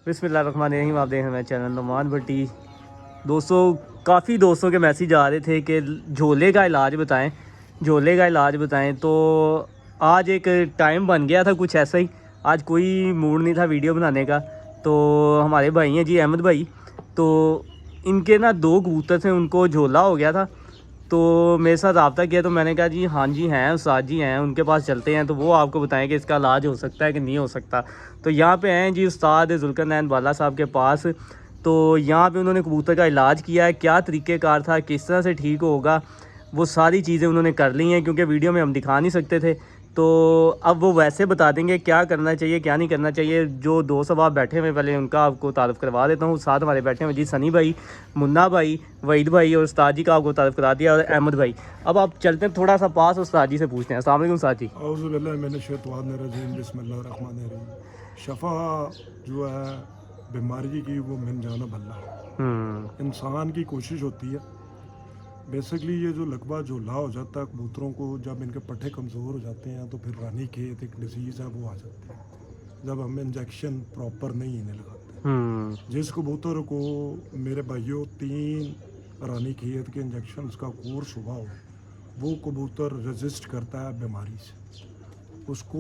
बिस्मिल्लाहिर्रहमानिर्रहीम। आप देख रहे हैं चैनल नुमान भट्टी। दोस्तों, काफ़ी दोस्तों के मैसेज आ रहे थे कि झोले का इलाज बताएं। तो आज एक टाइम बन गया था कुछ ऐसा ही। आज कोई मूड नहीं था वीडियो बनाने का। तो हमारे भाई हैं जी, अहमद भाई, तो इनके ना 2 कबूतर थे, उनको झोला हो गया था। तो मेरे साथ रब्ता किया, तो मैंने कहा जी हाँ जी हैं, उस्ताद जी हैं, उनके पास चलते हैं, तो वो आपको बताएं कि इसका इलाज हो सकता है कि नहीं हो सकता। तो यहाँ पे हैं जी उस्ताद जुल्करनैन बाला साहब के पास। तो यहाँ पे उन्होंने कबूतर का इलाज किया है, क्या तरीक़ेकार था, किस तरह से ठीक होगा, वो सारी चीज़ें उन्होंने कर ली हैं, क्योंकि वीडियो में हम दिखा नहीं सकते थे। तो अब वो वैसे बता देंगे क्या करना चाहिए क्या नहीं करना चाहिए। जो दोस्त अब आप बैठे हुए, पहले उनका आपको तारुफ़ करवा देता हूँ। साथ हमारे बैठे हुए जी सनी भाई, मुन्ना भाई, वहीद भाई और उस्ताद जी का आपको तारुफ़ करा दिया, और अहमद भाई। अब आप चलते हैं थोड़ा सा पास, उस्ताद जी से पूछते हैं। अस्सलाम वालेकुम उस्ताद जी। बिस्मिल्लाहिर्रहमानिर्रहीम। शफ़ा जो है बीमारी की वो मिन जाना भल्ला। इंसान की कोशिश होती है। बेसिकली ये जो लकवा झोला हो जाता है कबूतरों को, जब इनके पट्टे कमज़ोर हो जाते हैं तो फिर रानी खेत एक डिजीज़ है वो आ जाती है, जब हम इंजेक्शन प्रॉपर नहीं इन्हें लगाते। जिस कबूतर को मेरे भाइयों 3 रानी खेत के इंजेक्शन का कोर्स हुआ हो, वो कबूतर रेजिस्ट करता है बीमारी से। उसको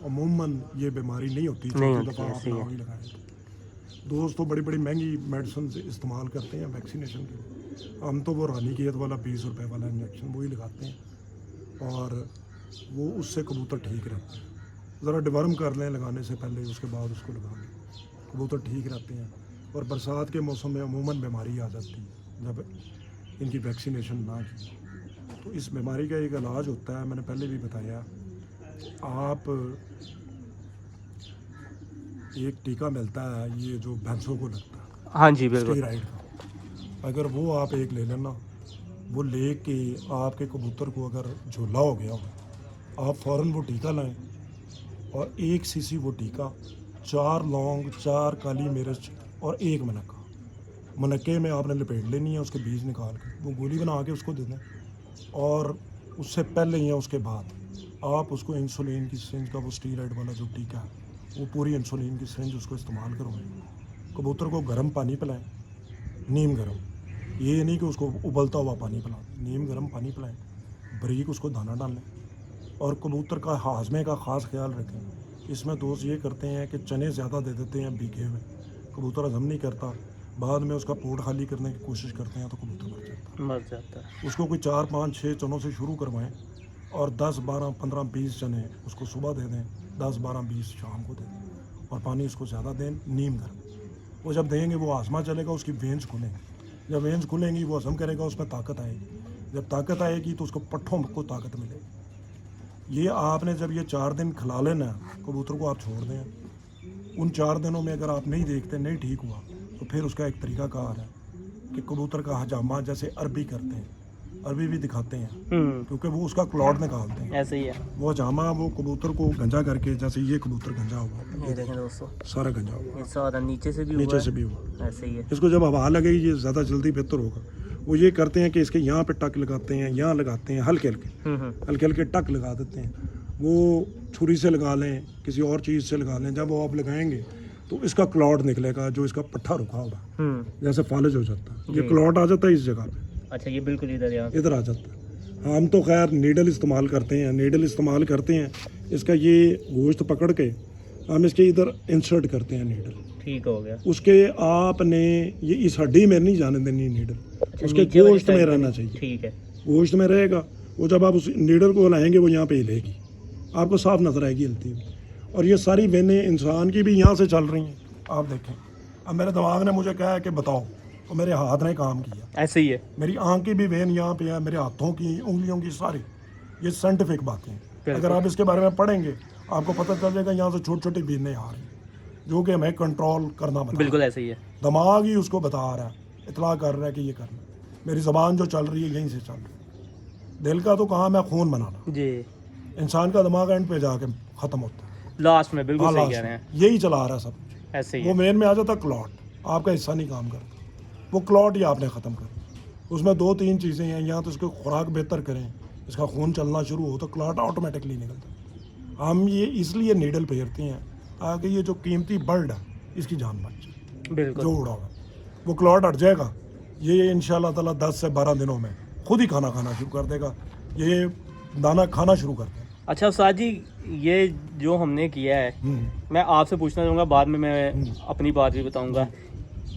अमूमन ये बीमारी नहीं होती, चौथी दफ़ा आप नाम ही लगाएं। दोस्तों बड़ी बड़ी महंगी मेडिसिन इस्तेमाल करते हैं वैक्सीनेशन के लिए। हम तो वो रानी खेत वाला 20 रुपए वाला इंजेक्शन वही लगाते हैं, और वो उससे कबूतर ठीक रहते हैं। ज़रा डिवर्म कर लें लगाने से पहले, उसके बाद उसको लगा लें, कबूतर ठीक रहते हैं। और बरसात के मौसम में अमूमन बीमारी आ जाती है जब इनकी वैक्सीनेशन ना की। तो इस बीमारी का एक इलाज होता है, मैंने पहले भी बताया। आप एक टीका मिलता है, ये जो भैंसों को लगता है, हाँ जी बिल्कुल। स्टेरॉइड का, अगर वो आप एक ले लेना, वो ले के आपके कबूतर को अगर झोला हो गया हो, आप फ़ौरन वो टीका लाएं, और 1 सीसी वो टीका, 4 लौंग, 4 काली मिर्च और 1 मुनक्का, मुनक्के में आपने लपेट लेनी है, उसके बीज निकाल के वो गोली बना के उसको दे दें। और उससे पहले या उसके बाद आप उसको इंसुलिन की सिरिंज का, वो स्टीरॉइड वाला जो टीका है, वो पूरी इंसुलिन की सिरिंज उसको इस्तेमाल करवाएं। कबूतर को गर्म पानी पिलाएं, नीम गर्म, ये नहीं कि उसको उबलता हुआ पानी पिलाएं, नीम गर्म पानी पिलाएं, बारीक उसको दाना डालें। और कबूतर का हाजमे का ख़ास ख्याल रखें। इसमें दोस्त ये करते हैं कि चने ज़्यादा दे देते हैं भीगे हुए, कबूतर हजम नहीं करता, बाद में उसका पोट खाली करने की कोशिश करते हैं तो कबूतर मर जाता है। उसको कोई 4, 5, 6 चनों से शुरू करवाएं, और 10, 12, 15, 20 चने उसको सुबह दे दें, 10, 12, 20 शाम को दे दें, और पानी उसको ज़्यादा दें, नीम गर्म। वो जब देंगे वो आजमा चलेगा, उसकी वेंस खुलेंगी, जब वेंस खुलेंगी वो हजम करेगा, उसमें ताकत आएगी, जब ताकत आएगी तो उसको पट्ठों को ताकत मिलेगी। ये आपने जब ये 4 दिन खिला लेना, कबूतर को आप छोड़ दें। उन 4 दिनों में अगर आप नहीं देखते, नहीं ठीक हुआ, तो फिर उसका एक तरीक़ाकार है कि कबूतर का हजामा, जैसे अरबी करते हैं, अरबी भी दिखाते हैं, क्योंकि वो उसका क्लॉट निकालते हैं, ऐसे ही है वो हजामा। वो कबूतर को गंजा करके, जैसे ये कबूतर गंजा हुआ, ये देखें दोस्तों, सारा गंजा हुआ, सारा नीचे से भी हुआ, ऐसे ही है। इसको जब हवा लगेगी ये ज़्यादा जल्दी बेहतर होगा। वो ये करते हैं कि इसके यहाँ पे टक लगाते हैं, यहाँ लगाते हैं, हल्के हल्के टक लगा देते हैं। वो छुरी से लगा लें, किसी और चीज़ से लगा लें, जब वो आप लगाएंगे तो इसका क्लॉट निकलेगा, जो इसका पट्ठा रुका होगा, जैसे फालज हो जाता है, ये क्लॉट आ जाता है इस जगह पे। अच्छा, ये बिल्कुल इधर आ जाता है। हम तो खैर नीडल इस्तेमाल करते हैं, इसका ये गोश्त पकड़ के हम इसके इधर इंसर्ट करते हैं नीडल, ठीक हो गया। उसके आपने ये इस हड्डी में नहीं जाने देनी नीडल, उसके गोश्त में रहना चाहिए, ठीक है, गोश्त में रहेगा। वो जब आप उस नीडल को हिलाएंगे वो यहाँ पे हिलेगी, आपको साफ नजर आएगी हिलती हुई। और ये सारी वेनें इंसान की भी यहाँ से चल रही हैं, आप देखें। अब मेरे दिमाग ने मुझे कहा कि बताओ, तो मेरे हाथ ने काम किया, ऐसे ही है। मेरी आँख की भी वेन यहाँ पे है, मेरे हाथों की, उंगलियों की, सारी। ये साइंटिफिक बातें, अगर आप इसके बारे में पढ़ेंगे आपको पता चल जाएगा, यहाँ से छोटी छोटी वेनें आ रही, जो कि हमें कंट्रोल करना बता, बिल्कुल ऐसे ही है। दिमाग ही उसको बता रहा है, इतला कर रहा है कि ये करना। मेरी ज़बान जो चल रही है यहीं से चल रही है। दिल का तो कहाँ मैं खून बनाना जी, इंसान का दिमाग एंड पे जाके ख़त्म होता है लास्ट में, बिल्कुल सही कह रहे हैं। यही चला रहा है सब कुछ, ऐसे ही। वो मेन में आ जाता क्लॉट, आपका हिस्सा नहीं काम करता, वो क्लॉट ही आपने ख़त्म कर। उसमें 2-3 चीज़ें हैं, या तो इसकी खुराक बेहतर करें, इसका खून चलना शुरू हो तो क्लॉट ऑटोमेटिकली निकलता है। हम ये इसलिए नीडल फेरते हैं ताकि ये जो कीमती बर्ड है इसकी जान बच जाए। बिल्कुल। जो उड़ा हुआ वो क्लॉट हट जाएगा, ये इंशाल्लाह ताला 10 से 12 दिनों में खुद ही खाना खाना शुरू कर देगा, ये दाना खाना शुरू कर देगा। अच्छा उस्ताद जी, ये जो हमने किया है, मैं आपसे पूछना चाहूँगा, बाद में मैं अपनी बात भी बताऊँगा,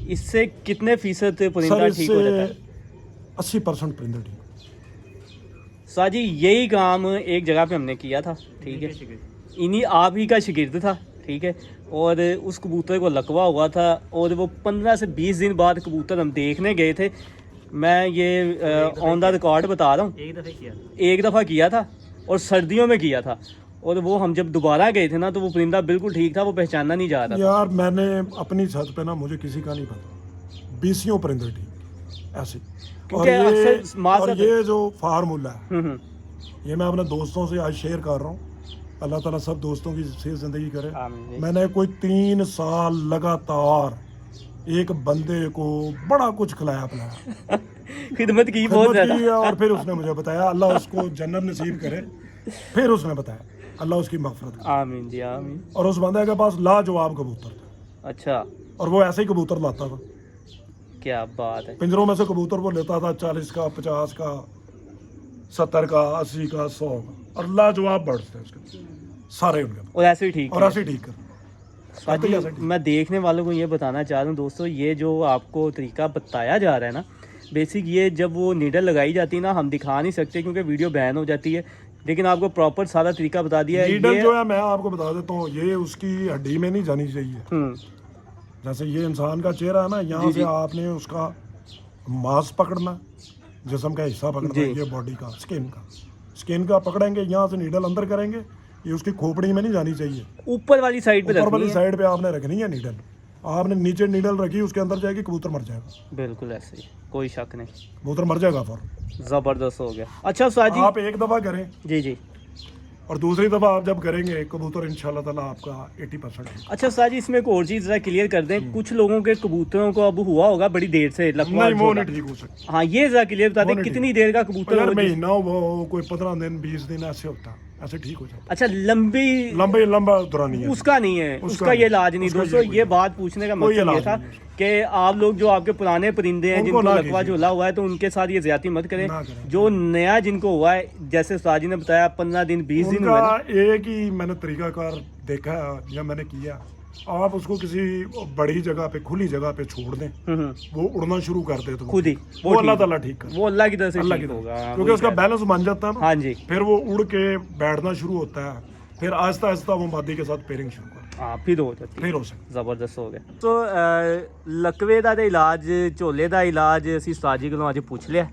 इससे कितने फीसद सर परिंदा ठीक हो जाता है? इससे 80% परिंदा ठीक। उस्ताद जी यही काम एक जगह पे हमने किया था, ठीक है, इन्हीं आप ही का शागिर्द था, ठीक है, और उस कबूतर को लकवा हुआ था और वो 15 से 20 दिन बाद कबूतर हम देखने गए थे। मैं ये ऑन द रिकॉर्ड बता रहा हूँ, एक दफ़ा किया था और सर्दियों में किया था, और वो हम जब दोबारा गए थे ना तो वो परिंदा बिल्कुल ठीक था, वो पहचाना नहीं जा रहा था। यार मैंने अपनी छत पे ना, मुझे किसी का नहीं पता, 20 परिंदे ठीक ऐसे। क्योंकि अक्सर और ये जो फार्मूला है, हम्म, ये मैं अपने दोस्तों से आज शेयर कर रहा हूँ। अल्लाह ताला सब दोस्तों की सेहत जिंदगी करे। आमीन। मैंने कोई 3 साल लगातार एक बंदे को बड़ा कुछ खिलाया पिलाया, खिदमत की बहुत खिदमत ज़्यादा। की, और फिर उसने मुझे बताया, अल्लाह उसको जन्नत नसीब करे। फिर उसने बताया, अल्लाह उसकी मगफरत करे। आमीन जी आमीन। और उस बंदे के पास लाजवाब कबूतर था, अच्छा, और वो ऐसे ही कबूतर लाता था। क्या बात है। पिंजरों में से कबूतर वो लेता था 40 का, 50 का, 70 का, 80 का, 100 का, और लाजवाब बर्ड्स थे उसके सारे उनके, और ऐसे ही ठीक और है। ऐसे ही ठीक कर। साजी, मैं देखने वालों को ये बताना चाह रहा हूँ दोस्तों, ये जो आपको तरीका बताया जा रहा है ना, बेसिक ये जब वो नीडल लगाई जाती है ना, हम दिखा नहीं सकते क्योंकि वीडियो बैन हो जाती है, लेकिन आपको प्रॉपर सारा तरीका बता दिया है। नीडल ये जो है मैं आपको बता देता हूँ, ये उसकी हड्डी में नहीं जानी चाहिए। जैसे ये इंसान का चेहरा है ना, यहाँ से आपने उसका मांस पकड़ना, जिस्म का हिस्सा पकड़ना, ये बॉडी का, स्किन का पकड़ेंगे, यहाँ से नीडल अंदर करेंगे, ये उसकी खोपड़ी में नहीं जानी चाहिए, ऊपर वाली साइड पे ऊपर वाली साइड पे आपने रखनी है नीडल। आपने नीचे नीडल रखी, उसके अंदर जाएगी, कबूतर मर जाएगा। बिल्कुल ऐसे ही, कोई शक नहीं, कबूतर मर जाएगा फौरन। जबरदस्त हो गया। अच्छा साजी, आप एक दफा करें, जी जी, और दूसरी दफा आप जब करेंगे, कबूतर इंशाल्लाह ताला आपका 80%। अच्छा साजी, इसमें एक और चीज़ जरा क्लियर कर दें, कुछ लोगों के कबूतरों को अब हुआ होगा बड़ी देर से लकवा, नहीं वो नहीं ठीक हो सकता। हाँ ये जरा क्लियर बता दें, कितनी देर का कबूतर यार हो महीना वो कोई 15 दिन 20 दिन ऐसे होता, ऐसे ठीक हो जाता। अच्छा लंबा दुरानी है उसका नहीं है, उसका ये इलाज नहीं। दोस्तों ये बात पूछने का मकसद ये था कि आप लोग जो आपके पुराने परिंदे हैं जिनको लकवा झोला हुआ है, तो उनके साथ ये ज्यादती मत करें। जो नया जिनको हुआ है, जैसे उस्ताद जी ने बताया 15 दिन 20 दिन हुए ना, एक ही मैंने तरीकाकार देखा या मैंने किया, आप उसको किसी बड़ी जगह पे, खुली जगह पे छोड़ दें, वो उड़ना शुरू कर दे तो खुद ही वो अल्लाह ताला ठीक कर, वो अल्लाह की तरफ से अल्लाह ठीक की होगा, क्योंकि उसका बैलेंस बन जाता है ना। हाँ जी, फिर वो उड़ के बैठना शुरू होता है, फिर आहिस्ता आहिस्ता वो मादी के साथ पेयरिंग शुरू कर, हाँ फिर हो जाती है, फिर हो सकता। ਜ਼ਬਰਦਸਤ ਹੋ ਗਿਆ। ਸੋ ਲਕਵੇ ਦਾ ਤੇ ਇਲਾਜ, ਝੋਲੇ ਦਾ ਇਲਾਜ ਅਸੀਂ ਉਸਤਾਦ ਜੀ ਕੋਲੋਂ ਅੱਜ ਪੁੱਛ ਲਿਆ।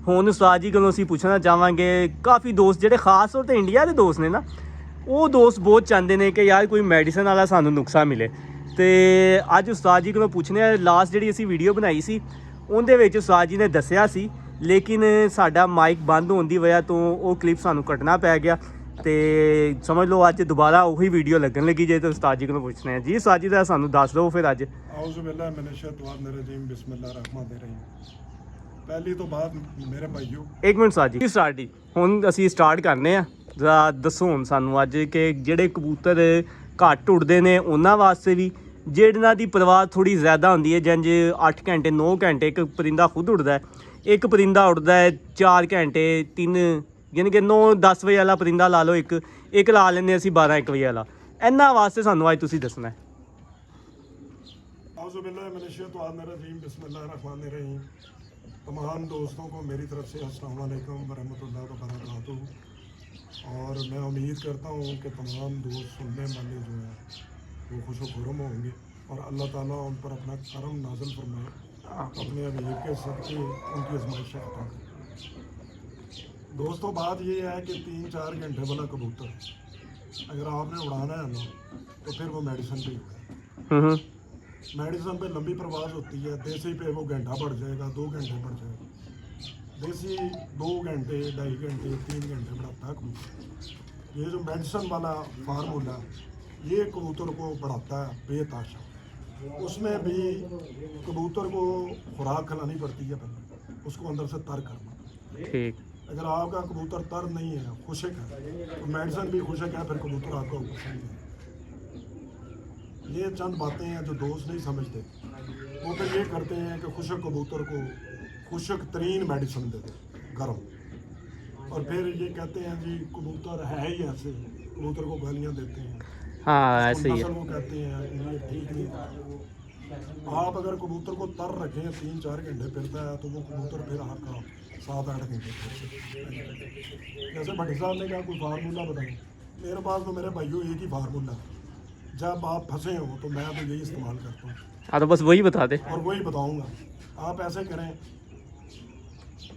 ਹੁਣ ਉਸਤਾਦ ਜੀ ਕੋਲੋਂ ਅਸੀਂ ਪੁੱਛਣਾ ਚਾਹਾਂਗੇ, ਕਾਫੀ ਦੋਸਤ ਜਿਹੜੇ ਖਾਸ ਤੌਰ ਤੇ ਇੰਡੀਆ ਦੇ ਦੋਸਤ ਨੇ ਨਾ, ਉਹ ਦੋਸਤ ਬਹੁਤ ਚਾਹੁੰਦੇ ਨੇ ਕਿ ਯਾਰ ਕੋਈ ਮੈਡੀਸਨ ਵਾਲਾ ਸਾਨੂੰ ਨੁਕਸਾ ਮਿਲੇ, ਤੇ ਅੱਜ ਉਸਤਾਦ ਜੀ ਕੋਲੋਂ ਪੁੱਛਨੇ ਆ। ਲਾਸਟ ਜਿਹੜੀ ਅਸੀਂ ਵੀਡੀਓ ਬਣਾਈ ਸੀ ਉਹਦੇ ਵਿੱਚ ਉਸਤਾਦ ਜੀ ਨੇ ਦੱਸਿਆ ਸੀ, ਲੇਕਿਨ ਸਾਡਾ ਮਾਈਕ ਬੰਦ ਹੋਣ ਦੀ ਵਜ੍ਹਾ ਤੋਂ ਉਹ ਕਲਿੱਪ ਸਾਨੂੰ ਕੱਟਣਾ ਪੈ ਗਿਆ, ਤੇ ਸਮਝ ਲਓ ਅੱਜ ਦੁਬਾਰਾ ਉਹੀ ਵੀਡੀਓ ਲੱਗਣ ਲੱਗੀ ਜੇ। ਤਾਂ ਉਸਤਾਦ ਜੀ ਕੋਲੋਂ ਪੁੱਛਨੇ ਆ। ਜੀ ਉਸਤਾਦ ਜੀ ਦਾ ਸਾਨੂੰ ਦੱਸ ਦਿਓ ਫਿਰ ਅੱਜ। ਆਊਜ਼ੁ ਬਿੱਲਾਹਿ ਮਿਨਸ਼ ਸ਼ੈਤਾਨਿਰ ਰਜੀਮ, ਬਿਸਮਿल्लाह रहमान रहीम। ਪਹਿਲੀ ਤੋਂ ਬਾਅਦ ਮੇਰੇ ਭਾਈਓ, ਇੱਕ ਮਿੰਟ ਉਸਤਾਦ ਜੀ, ਸਟਾਰਟ ਜੀ ਹੁਣ ਅਸੀਂ ਸਟਾਰਟ ਕਰਨੇ ਆ। ਜ਼ਰਾ ਦੱਸੋ ਹੁਣ ਸਾਨੂੰ ਅੱਜ ਕਿ ਜਿਹੜੇ ਕਬੂਤਰ ਘੱਟ ਉੱਡਦੇ ਨੇ ਉਹਨਾਂ ਵਾਸਤੇ ਵੀ, ਜਿਹਨਾਂ ਦੀ ਪਰਵਾਜ਼ ਥੋੜੀ ਜ਼ਿਆਦਾ ਹੁੰਦੀ ਹੈ, ਜੰਜ 8 ਘੰਟੇ 9 ਘੰਟੇ ਇੱਕ ਪਰਿੰਦਾ ਖੁਦ ਉੱਡਦਾ ਹੈ, ਇੱਕ ਪਰਿੰਦਾ ਉੱਡਦਾ ਹੈ 4 ਘੰਟੇ 3, ਯਾਨੀ ਕਿ 9-10 ਵਜੇ ਵਾਲਾ ਪਰਿੰਦਾ ਲਾ ਲਓ, ਇੱਕ ਲਾ ਲੈਂਦੇ ਅਸੀਂ 12-1 ਵਜੇ ਵਾਲਾ। ਇਹਨਾਂ ਵਾਸਤੇ ਸਾਨੂੰ ਅੱਜ ਤੁਸੀਂ ਦੱਸਣਾ ਹੈ। आऊज़ु बिल्लाहि मिनश शैतानिर रजीम, बिस्मिल्लाह रहमान रहीम। तमाम दोस्तों को मेरी तरफ से अस्सलाम वालेकुम व रहमतुल्लाहि व बरकातुहू। और मैं उम्मीद करता हूँ कि तमाम दोस्त सुनने वाले जो हैं वो खुश व खुर्म होंगे, और अल्लाह ताला उन पर अपना करम नाज़िल फरमाए, अपने हबीब के सदक़े उनकी आज़माइशें खत्म करें। दोस्तों बात ये है कि 3-4 घंटे वाला कबूतर अगर आपने उड़ाना है ना, तो फिर वो मेडिसिन पे उड़े। मेडिसिन पे लंबी प्रवास होती है, देसी पे वो घंटा बढ़ जाएगा, 2 घंटे बढ़ जाएगा। देसी 2 घंटे 2.5 घंटे 3 घंटे बढ़ाता है कबूतर। ये जो मेडिसिन वाला फार्मूला ये कबूतर को बढ़ाता है बेताशा। उसमें भी कबूतर को खुराक खिलानी पड़ती है, पहले उसको अंदर से तर करना। ठीक, अगर आपका कबूतर तर नहीं है, खुशक है, तो मेडिसिन भी खुशक है, फिर कबूतर आपका ऊपर से नहीं है। ये चंद बातें हैं जो दोस्त नहीं समझते, वो फिर ये करते हैं कि खुशक कबूतर को खुशक तरीन मेडिसिन देते हैं गर्म, और फिर ये कहते हैं जी कबूतर है ही ऐसे, कबूतर को गालियाँ देते हैं, हाँ उसको ऐसे ही नस्ल है। को कहते हैं ये ठीक नहीं। आप अगर कबूतर को तर रखें 3-4 घंटे फिरता है तो वो कबूतर फिर आपका 7-8 घंटे फिर सकते। जैसे भट्टी साहब ने कहा कोई फार्मूला बताएं, मेरे पास तो मेरे भाइयों एक ही फार्मूला है, जब आप फंसे हो तो मैं तो यही इस्तेमाल करता हूँ हाँ तो बस वही बता दे। और वही बताऊँगा। आप ऐसे करें,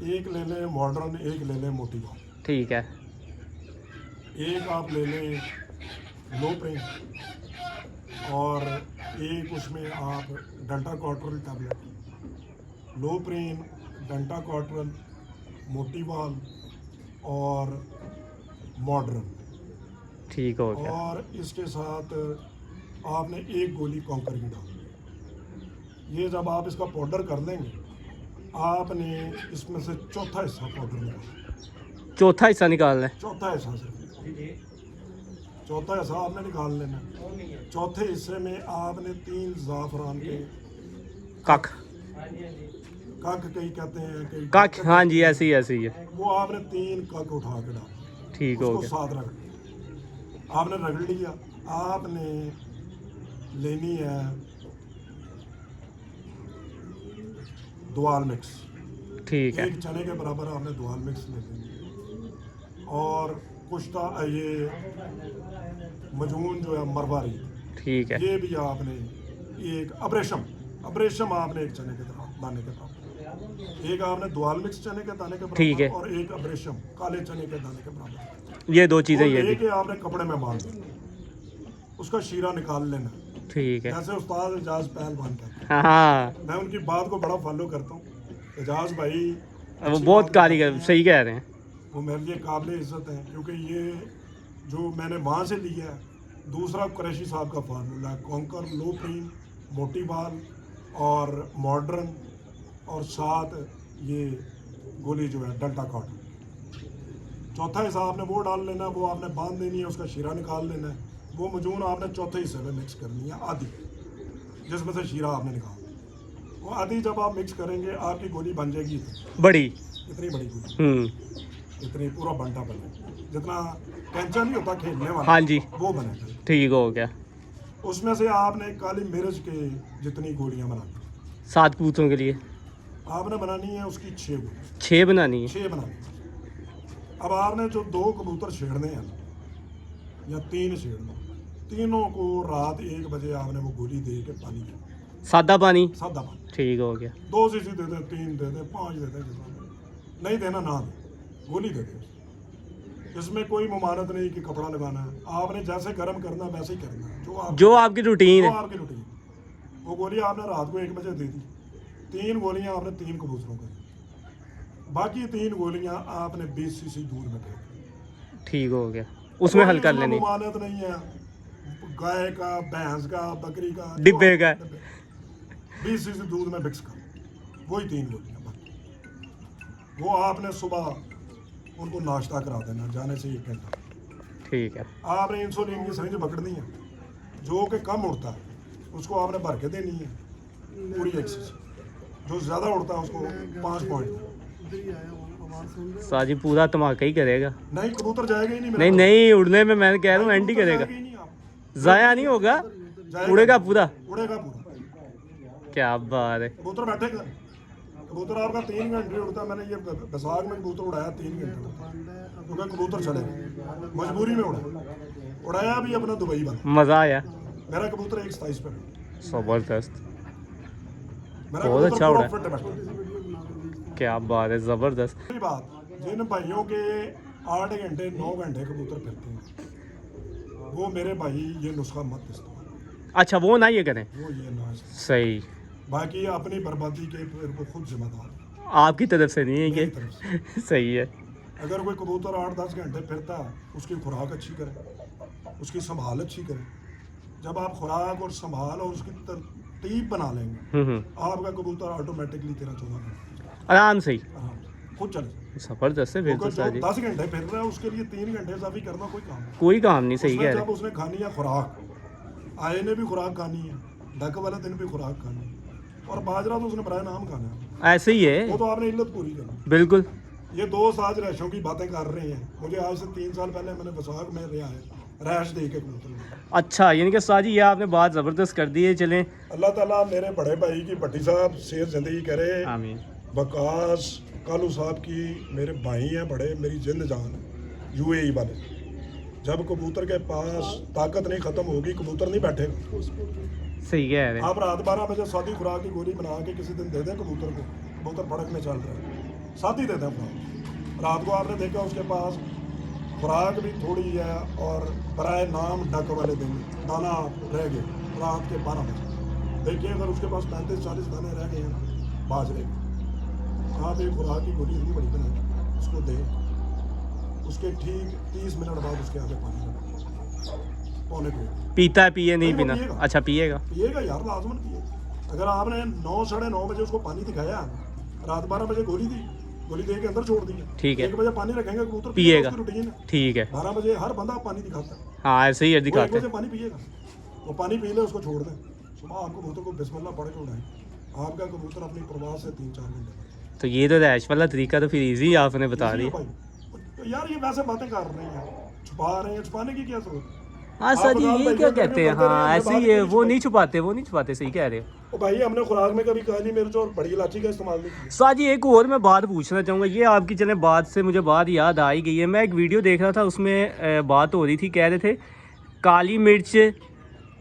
एक ले लें मॉडर्न, एक ले लें मोटी बाल, ठीक है। एक आप ले लें लो प्रेम, और एक उसमें आप डंटा कॉटरल टैबलेट, लो प्रेन, डंटा कॉटरल, मोटी बाल और मॉडर्न, ठीक हो गया। और इसके साथ आपने एक गोली कॉन्कर की डाल। ये जब आप इसका पाउडर कर लेंगे, आपने इसमें से चौथा हिस्सा पाउडर निकालना, चौथा हिस्सा निकालना है। चौथा हिस्सा सिर्फ, चौथा हिस्सा आपने निकाल लेना। चौथे हिस्से में आपने 3 ज़ाफ़रान के कख। कख कई कहते हैं कई कख, हाँ जी ऐसे ही है। वो आपने 3 कख उठा के डाल, ठीक हो उसको गया। साथ रगड़, आपने रगड़ लिया। आपने लेनी है दुआल मिक्स, ठीक है। एक चने के बराबर आपने दुआल मिक्स ले लेनी, और कुश्ता ये मजून जो है मरवारी, ठीक है। ये भी आपने एक अब्रेशम, अब्रेशम आपने एक चने के दाने के बराबर, एक आपने दुआल मिक्स चने के दाने के ठीक है। बराबर, और एक अब्रेशम काले चने के दाने के बराबर, ये दो चीज़ें वो ये भी। लेके आपने कपड़े में बांध देना, उसका शीरा निकाल लेना, ठीक है। जैसे उस्ताद एजाज पहलवान कहते हैं। हाँ मैं उनकी बात को बड़ा फॉलो करता हूँ, एजाज भाई वो अच्छी बहुत बात कारीगर, करते हैं, सही कह रहे हैं। वो मेरे लिए काबिल इज़्ज़त है, क्योंकि ये जो मैंने वहाँ से लिया है, दूसरा कुरैशी साहब का फार्मूला है, कॉन्कर, लो प्रीन, मोटी बाल और मॉडर्न, और साथ ये गोली जो है डंटा कॉटन। चौथा हिस्सा आपने वो डाल लेना, वो आपने बांध देनी है, उसका शीरा निकाल लेना है। वो मजून आपने चौथे हिस्से में मिक्स करनी है, आधी, जिसमें से शीरा आपने निकाल, वो आधी जब आप मिक्स करेंगे आपकी गोली बन जाएगी बड़ी। इतनी बड़ी गोली, इतनी पूरा बंटा बने, जितना कैंचा नहीं होता खेलने वाला, हाँ जी। वो बनेगा। ठीक हो गया। उसमें से आपने काली मिर्च के जितनी गोलियां बनानी, 7 कबूतरों के लिए आपने बनानी है उसकी 6 गोली, 6 बनानी है। 6 बनानी है। अब आपने जो 2 कबूतर छेड़ने हैं या 3 छेड़ना, तीनों को रात 1 बजे आपने वो गोली दे के पानी देना, सादा पानी। सादा पानी, ठीक हो गया। 2 सीसी दे दें, 3 दे दें, 5 दे दें, जितना नहीं देना ना दे, गोली दे दें। इसमें कोई ममानत नहीं कि कपड़ा लगाना है, आपने जैसे गर्म करना है वैसे ही करना है, जो आपकी रूटीन जो है। आपकी रूटीन। वो गोली आपने रात को 1 बजे दे दी, 3 गोलियां आपने 3 कबूतरों को दी, बाकी 3 गोलियां आपने 20 सीसी दूध में फेंक दी। ठीक हो गया। उसमें हल कर कोई लेनी। ममानत नहीं है गाय का, भैंस का, बकरी का, डिब्बे का। 20 सीसी दूध में मिक्स कर, वही 3 गोलियां बाकी। वो आपने सुबह उनको नाश्ता करा देना जाने से 1 घंटा। ठीक है। आपने इंसुलिन की सिरिंज पकड़नी है, जो कि कम उड़ता है उसको आपने भर के देनी है पूरी 1 सीसी, जो ज़्यादा उड़ता है उसको 5 पॉइंट। साजी पूरा धमाका ही करेगा। नहीं, कबूतर जाएगा ही नहीं, नहीं नहीं, उड़ने में मैं कह रहा हूँ एंटी कबूतर करेगा, जाएगा ही नहीं, आप ज़ाया नहीं होगा, जाएगा, उड़ेगा पूरा। उड़ेगा पूरा, क्या बात है। कबूतर बैठेगा। कबूतर आपका 3 घंटे उड़ता है, मैंने ये बैसाख में कबूतर उड़ाया 3 घंटे उड़ता, क्योंकि कबूतर चले मजबूरी में उड़ाया भी अपना दुबई बना। मज़ा आया। मेरा कबूतर 127 पे, ज़बरदस्त। मेरा बहुत कबूतर अच्छा पूरा उड़ा। फिट बैठा। क्या बात है, ज़बरदस्त। दूसरी बात, जिन भाइयों के 8 घंटे 9 घंटे कबूतर फिरते हैं, वो मेरे भाई ये नुस्खा मत इस्तेमाल, अच्छा वो ना ये करें। वो ये ना इस्तेमाल। सही। बाकी अपनी बर्बादी के फिर वो खुद जिम्मेदार, आपकी तरफ से नहीं है मेरी ये। तरफ से। सही है। अगर कोई कबूतर 8-10 घंटे फिरता है, उसकी खुराक अच्छी करें, उसकी संभाल अच्छी करें। जब आप खुराक और संभाल और उसकी तरतीब बना लेंगे, आपका कबूतर ऑटोमेटिकली 13-14 घंटे आराम से ही। आराम से खुद चले। ज़बरदस्त है फिर तो अगर जो साजी। 10 घंटे फिर रहा है उसके लिए 3 घंटे इजाफी करना कोई काम नहीं। कोई काम नहीं, सही उसमें कह रहे जब उसने खानी है खुराक, आए ने भी खुराक खानी है, डक वाले दिन भी खुराक खानी है, और बाजरा तो उसने बराए नाम खाना है। ऐसे ही है, वो तो आपने इल्लत पूरी करनी। बिल्कुल। ये दोस्त आज रैशों की बातें कर रहे हैं, मुझे आज से 3 साल पहले मैंने वसाख में रिया है रैश दे के कबूतर को। अच्छा, यानी कि उस्ताद जी ये आपने बात ज़बरदस्त कर दी है। चलें, अल्लाह ताला मेरे बड़े भाई की भट्टी साहब सेहत जिंदगी करे, आमीन। वकास कालू साहब की मेरे भाई हैं बड़े, मेरी जिंद जान है यूएई वाले। जब कबूतर के पास ताकत नहीं खत्म होगी कबूतर नहीं बैठेगा। सही कह रहे हैं। आप रात 12 बजे सादी खुराक की गोली बना के किसी दिन दे दें कबूतर को, कबूतर फड़क में चल रहा है, सादी दे दें खुराक। रात को आपने देखा उसके पास खुराक भी थोड़ी है और बराए नाम डक वाले दिन दाना रह गए रात के 12 बजे। देखिए अगर उसके पास 35-40 दाने रह गए हैं ना बाजरे के, आप एक खुराक की गोली इतनी बड़ी बनाए उसको दें, उसके ठीक 30 मिनट बाद उसके आगे पानी लगा पौने को पीता है, पिए नहीं नहीं, वो पीना? पिएगा। अच्छा, पिएगा। पिएगा यार, लाजमन पिएगा। अगर आपने 9-9:30 बजे उसको पानी दिखाया, रात 12 बजे गोली दी, गोली दे के अंदर छोड़ दी, ठीक है। 1 बजे पानी रखेंगे कबूतर पिएगा। उसकी रूटीन है। ठीक है। 12 बजे हर बंदा पानी दिखाता है, हाँ, ऐसे ही है, वो 1 दिखाते बजे हैं। पानी पिएगा, वो पानी पी ले उसको छोड़ दें। सुबह आप कबूतर को बिस्मिल्लाह पढ़ के उड़ाएं, आपका कबूतर अपनी प्रवास से 3-4 घंटे। तो ये तो रैश वाला तरीका तो फिर इजी आपने बता दिया। तो यार ये वैसे बातें कर रहे हैं, छुपा रहे हैं, छुपाने की क्या जरूरत है? हाँ आप सर जी, बताओ ये भाई, क्या ये कहते हैं? करते रहे, हाँ ये ऐसे बात ही है, नहीं वो छुपाई। नहीं छुपाते, वो नहीं छुपाते, सही कह रहे हो। ओ भाई हमने खुराक में कभी काली मिर्च और बड़ी इलायची का इस्तेमाल नहीं किया। साजी एक और मैं बात पूछना चाहूँगा, ये आपकी चले बात से मुझे बात याद आ ही गई है। मैं एक वीडियो देख रहा था, उसमें बात हो रही थी, कह रहे थे काली मिर्च,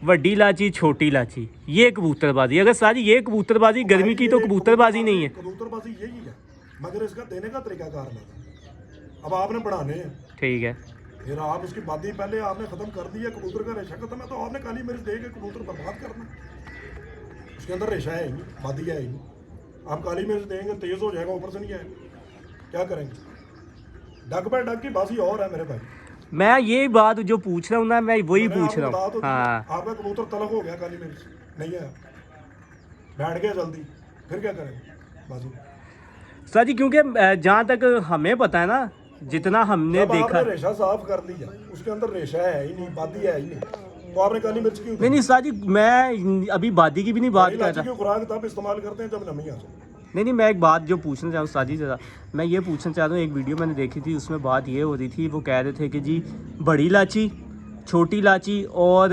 वड्डी इलायची, छोटी इलायची, ये कबूतरबाजी। अगर साजी ये कबूतरबाजी गर्मी की, तो कबूतरबाजी नहीं है। कबूतरबाजी यही है, मगर इसका देने का तरीकाकार अलग है। अब आपने बढ़ाने हैं, ठीक है। फिर आप उसकी बादी पहले आपने खत्म कर दी है, कबूतर का रेशा खत्म है, तो आपने काली मिर्च दे के कबूतर बर्बाद करना। उसके अंदर रेशा है ही नहीं, बादी है ही नहीं। आप काली मिर्च देंगे तेज हो जाएगा, ऊपर से नहीं आएगा, क्या करेंगे? डक बाय डक की बाजी और है मेरे भाई। मैं ये बात जो पूछ रहा हूँ ना, मैं वही मैंने पूछ आपको रहा बता हूँ। तो दिया, हाँ आपका कबूतर तलक हो गया, काली मिर्च नहीं है, बैठ गया जल्दी, फिर क्या करेंगे? बाजी सर जी, क्योंकि जहाँ तक हमें पता है ना, जितना हमने जब देखा। आपने रेशा साफ कर लिया, उसके अंदर रेशा है ही नहीं, बादी है ही नहीं, तो आपने काली मिर्च क्यों? नहीं सर जी, मैं अभी बादी की भी नहीं बात कर इलायची रहा। की खुराक तब इस्तेमाल करते हैं जब नमी आ जाए। नहीं, मैं एक बात जो पूछना चाहूँ साजी ज़रा, मैं ये पूछना चाहता हूँ, एक वीडियो मैंने देखी थी, उसमें बात ये हो रही थी, वो कह रहे थे कि जी बड़ी इलायची, छोटी इलायची और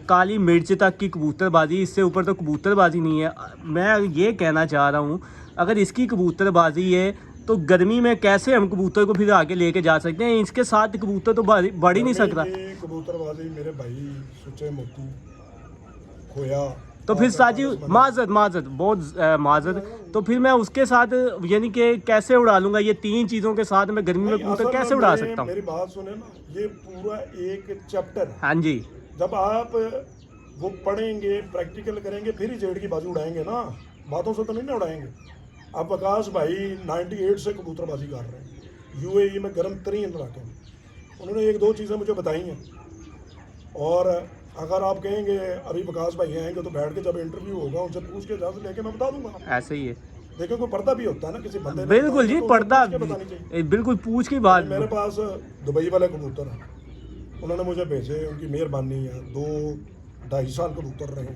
काली मिर्च तक की कबूतरबाजी, इससे ऊपर तो कबूतरबाजी नहीं है। मैं ये कहना चाह रहा हूँ, अगर इसकी कबूतरबाजी है तो गर्मी में कैसे हम कबूतर को फिर आगे लेके जा सकते हैं? इसके साथ कबूतर तो बढ़ ही नहीं सकता। कबूतरबाजी मेरे भाई सुचे मोती खोया, तो फिर साजी माजरत बहुत माजरत, तो फिर मैं उसके साथ यानी कि कैसे उड़ा लूँगा? ये 3 चीज़ों के साथ मैं गर्मी में कबूतर कैसे उड़ा सकता हूँ? मेरी बात सुने ना, ये पूरा एक चैप्टर है। हाँ जी। जब आप वो पढ़ेंगे, प्रैक्टिकल करेंगे, फिर ही जेड की बाजू उड़ाएंगे ना, बातों से तो नहीं ना उड़ाएंगे। अब आकाश भाई 98 से कबूतरबाजी कर रहे हैं यूएई में, गर्म तरीन इलाके में। उन्होंने 1-2 चीज़ें मुझे बताई हैं, और अगर आप कहेंगे अभी विकास भाई आएंगे तो बैठ के जब इंटरव्यू होगा उनसे पूछ के इजाजत लेके मैं बता दूंगा। ऐसे ही है, देखो कोई पर्दा भी होता है ना किसी बंदे ने, बिल्कुल जी, तो पर्दा पूछ के बतानी चाहिए। बिल्कुल पूछ की बात। मेरे पास दुबई वाले कबूतर हैं, उन्होंने मुझे भेजे, उनकी मेहरबानी है, 2-2.5 साल कबूतर रहे।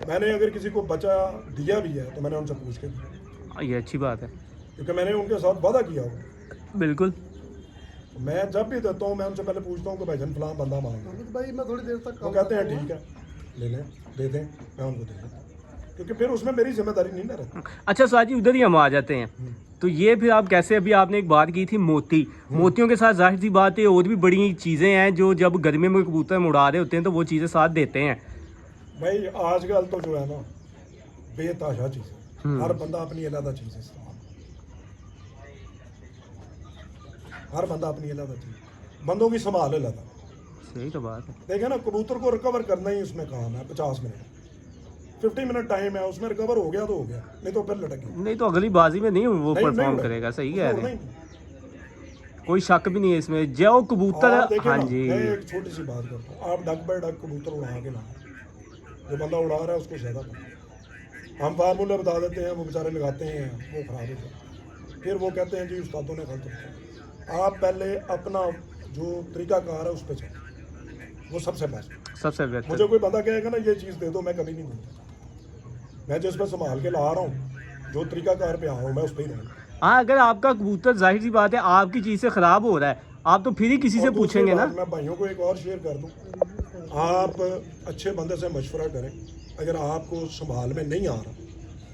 मैंने अगर किसी को बचा दिया भी है तो मैंने उनसे पूछ के दिया, ये अच्छी बात है, क्योंकि मैंने उनके साथ वादा किया हो। बिल्कुल। मैं जब भी देता हूँ मैं उनसे पहले पूछता हूँ कि भाईजान फलां बंदा मांगा, भाई मैं थोड़ी देर तक वो कहते हैं ठीक है ले लें, दे दें, मैं उनको दे देता, क्योंकि फिर उसमें मेरी जिम्मेदारी नहीं ना रहती। अच्छा साजी, उधर ही हम आ जाते हैं। तो ये फिर आप कैसे, अभी आपने एक बात की थी मोतियों के साथ, जाहिर सी बात है और भी बड़ी चीज़ें हैं जो जब गर्मी में कबूतर में उड़ा रहे होते हैं तो वो चीज़ें साथ देते हैं। भाई आजकल तो जो है ना बेताशा चीज़ है, हर बंदा अपनी अलग चीज़ इस्तेमाल, हर बंदा अपनी अलग चीज़, बंदों की संभाल अलग। सही तो बात है। देखे ना, कबूतर को रिकवर करना ही उसमें काम है। 50 मिनट 50 मिनट टाइम है, उसमें रिकवर हो गया तो हो गया, नहीं तो फिर लटक गया, नहीं तो अगली बाजी में नहीं वो नहीं परफॉर्म उड़ेगा। करेगा। सही उसमें कह उड़ना रहे ही हैं, नहीं। कोई शक भी नहीं है इसमें। जो कबूतर, आप देखें हाँ ना, जी, मैं एक छोटी सी बात करता हूँ, आप डक बाय डक कबूतर उड़ा के लाए, जो बंदा उड़ा रहा है उसको ज़्यादा पता। हम फार्मूले बता देते हैं, वो बेचारे लगाते हैं, वो खराब हो जाए, फिर वो कहते हैं जी उस्तादों ने गलत किया। आप पहले अपना जो तरीकाकार है उस पर चलें, वो सबसे बेस्ट। सबसे बेहतर। मुझे कोई बंदा कहेगा ना ये चीज़ दे दो, मैं कभी नहीं दूंगा। मैं जिस पे संभाल के ला रहा हूँ, जो तरीकाकार पे आ रहा हूँ, मैं उस पर ही रहूँगा। हाँ, अगर आपका कबूतर जाहिर सी बात है आपकी चीज़ से ख़राब हो रहा है, आप तो फिर ही किसी से और दूसरी पूछेंगे ना। बात, मैं भाइयों को एक और शेयर कर दूं, आप अच्छे बंदे से मशवरा करें। अगर आपको संभाल में नहीं आ रहा,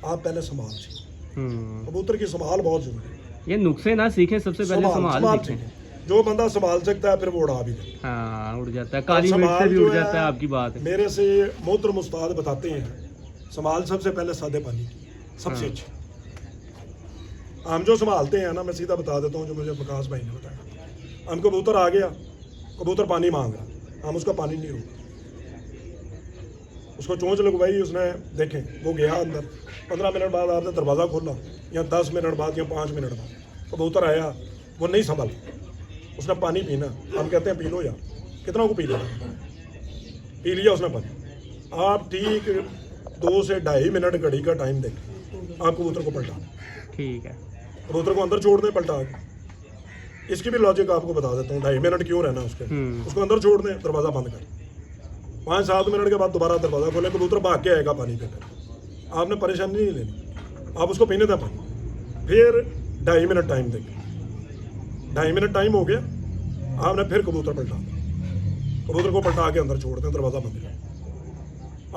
आप पहले संभाल सीखें। कबूतर की संभाल बहुत जरूरी है। ये नुस्खे ना सीखें, सबसे पहले संभाल सीखें। जो बंदा संभाल सकता है फिर वो उड़ा भी दे। हाँ, उड़ जाता है, काली मिर्च से भी उड़ जाता है, आपकी बात है। मेरे से मोहतरम उस्ताद बताते हैं, संभाल सबसे पहले सादे पानी की सबसे हाँ। अच्छी। हम जो संभालते हैं ना, मैं सीधा बता देता हूँ, जो मुझे प्रकाश भाई ने बताया। हम कबूतर आ गया, कबूतर पानी मांग रहा, हम उसका पानी नहीं रोका, उसको चोंच लगवाई, उसने देखें वो गया अंदर। 15 मिनट बाद आपने दरवाज़ा खोला, या 10 मिनट बाद या 5 मिनट बाद कबूतर आया, वो नहीं संभल, उसने पानी पीना। हम कहते हैं पी लो यार, कितना को पी लिया, पी लिया उसने पानी। आप ठीक 2 से 2.5 मिनट घड़ी का टाइम दें, आप कबूतर को पलटा, ठीक है, कबूतर को अंदर छोड़ दें पलटा के। इसकी भी लॉजिक आपको बता देता हूँ, 2.5 मिनट क्यों रहना उसके। उसको अंदर छोड़ दें, दरवाज़ा बंद कर, 5-7 मिनट के बाद दोबारा दरवाज़ा खोलें, कबूतर भाग के आएगा पानी पीकर। आपने परेशानी नहीं लेनी, आप उसको पीने दें पानी। फिर 2.5 मिनट टाइम देंगे, 2.5 मिनट टाइम हो गया, आपने फिर कबूतर पलटा दें, कबूतर को पलटा के अंदर छोड़ दें, दरवाज़ा बंद करें।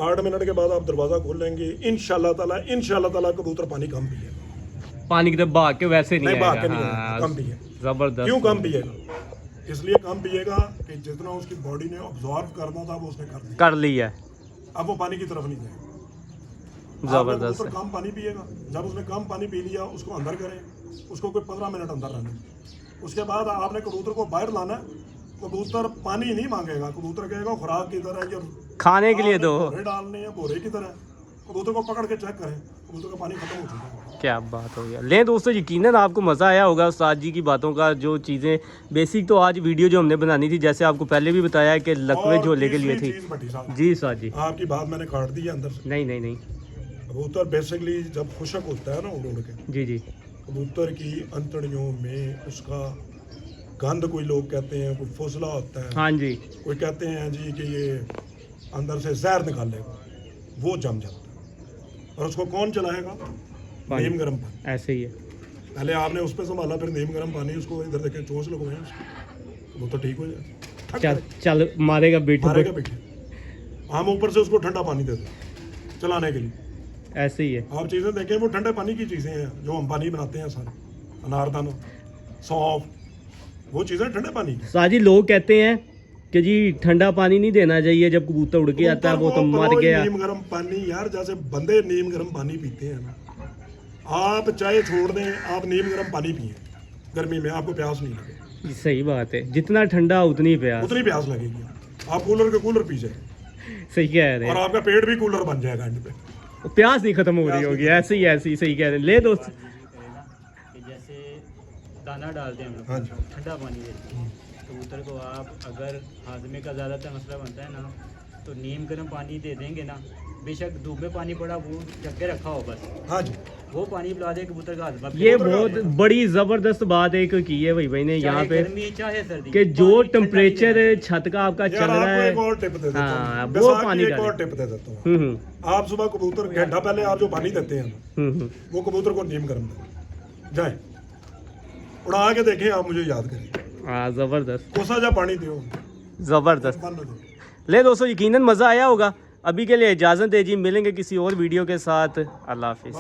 8 मिनट के बाद आप दरवाज़ा खोलेंगे, इंशाल्लाह ताला कबूतर पानी कम पिएगा। पानी की तरफ भाग के वैसे नहीं भाग के आएगा। नहीं हाँ, आएगा, कम पिए। जबरदस्त। क्यों कम पिएगा? इसलिए कम पिएगा कि जितना उसकी बॉडी ने ऑब्जॉर्व करना था वो उसने कर लिया, है। अब वो पानी की तरफ नहीं जाएगा। जबरदस्त कबूतर कम पानी पिएगा, जब उसने कम पानी पी लिया उसको अंदर करें, उसको कोई 15 मिनट अंदर रहने। उसके बाद आपने कबूतर को बाहर लाना है। कबूतर पानी नहीं मांगेगा, कबूतर कहेगा खुराक की तरह या खाने के लिए दो। भोरे डालने हैं भोरे की तरह। कबूतर को पकड़ के चेक करें, कबूतर का पानी खत्म हो चुका है। क्या बात हो गया। ले दोस्तों, यकीनन आपको मज़ा आया होगा उस्ताद जी की बातों का। जो चीज़ें बेसिक तो आज वीडियो जो हमने बनानी थी, जैसे आपको पहले भी बताया कि लकवे और झोले के लिए तीसरी थी। चीज़ भट्टी साहब, जी उस्ताद जी। आपकी बात मैंने काट दी है अंदर से। नहीं। कबूतर बेसिकली जब खुशक होता है ना उड़ के, जी। कबूतर की अंतड़ियों में उसका गंध, कोई लोग कहते हैं कोई फौसला होता है, हाँ जी। कोई कहते हैं जी कि ये अंदर से जहर निकालेगा, वो जम जाता है। और उसको कौन चलाएगा? नीम गर्म पानी। ऐसे ही है। पहले आपने उस पर संभाला, फिर नीम गर्म पानी, उसको इधर देखें चोंच लगवाएं उसको, वो तो ठीक हो जाए। चल मारेगा मारेगा बेटे, हम ऊपर से उसको ठंडा पानी दे दें चलाने के लिए। ऐसे ही है। आप चीज़ें देखें, वो ठंडे पानी की चीज़ें हैं जो हम पानी बनाते हैं सारे, अनारदाना, सौंफ, वो चीज़ें ठंडे पानी की। साजी लोग कहते हैं कि जी ठंडा पानी नहीं देना चाहिए, जब कबूतर उड़ के आता है वो तो मर गया। नीम गर्म पानी यार, जैसे बंदे नीम गर्म पानी पीते हैं ना, आप चाहे छोड़ दें, आप नीम गर्म पानी पिए गर्मी में, आपको प्यास नहीं लगेगी। सही बात है, जितना ठंडा उतनी प्यास लगेगी। आप कूलर के कूलर पी जाए, सही कह रहे और हैं, आपका पेट भी कूलर बन जाएगा एंड पे। प्यास नहीं खत्म हो रही होगी। ऐसे ही सही कह रहे हैं। ले दोस्त, जैसे दाना डालते हैं हम लोग, हाँ जी। ठंडा पानी देते हैं कबूतर को। आप अगर हाजमे का ज़्यादातर मसला बनता है ना, तो नीम गर्म पानी दे देंगे ना, बेशक धूप में पानी पड़ा, वो ढक के रखा हो बस, हाँ जी, वो पानी पिला दे कबूतर का हाजमा। ये बहुत बड़ी जबरदस्त बात एक की है भाई ने यहाँ पे, गर्मी चाहे सर्दी, कि जो पानी ठंडा टेम्परेचर नहीं छत का आपका यार चल रहा आपको है। एक और टिप दे देता हाँ, हूँ, वो बैसाख की पानी एक डालें। और टिप दे देता हूँ। आप सुबह कबूतर घंटा पहले आप जो पानी देते हैं ना, वो कबूतर को नीम गर्म दें, जाए उड़ा के देखें, आप मुझे याद करें। हाँ, जबरदस्त कोसा जा पानी दो, जबरदस्त। बंद हो जाए। ले दोस्तों, यकीनन मज़ा आया होगा। अभी के लिए इजाज़त दे जी, मिलेंगे किसी और वीडियो के साथ। अल्लाह हाफिज़।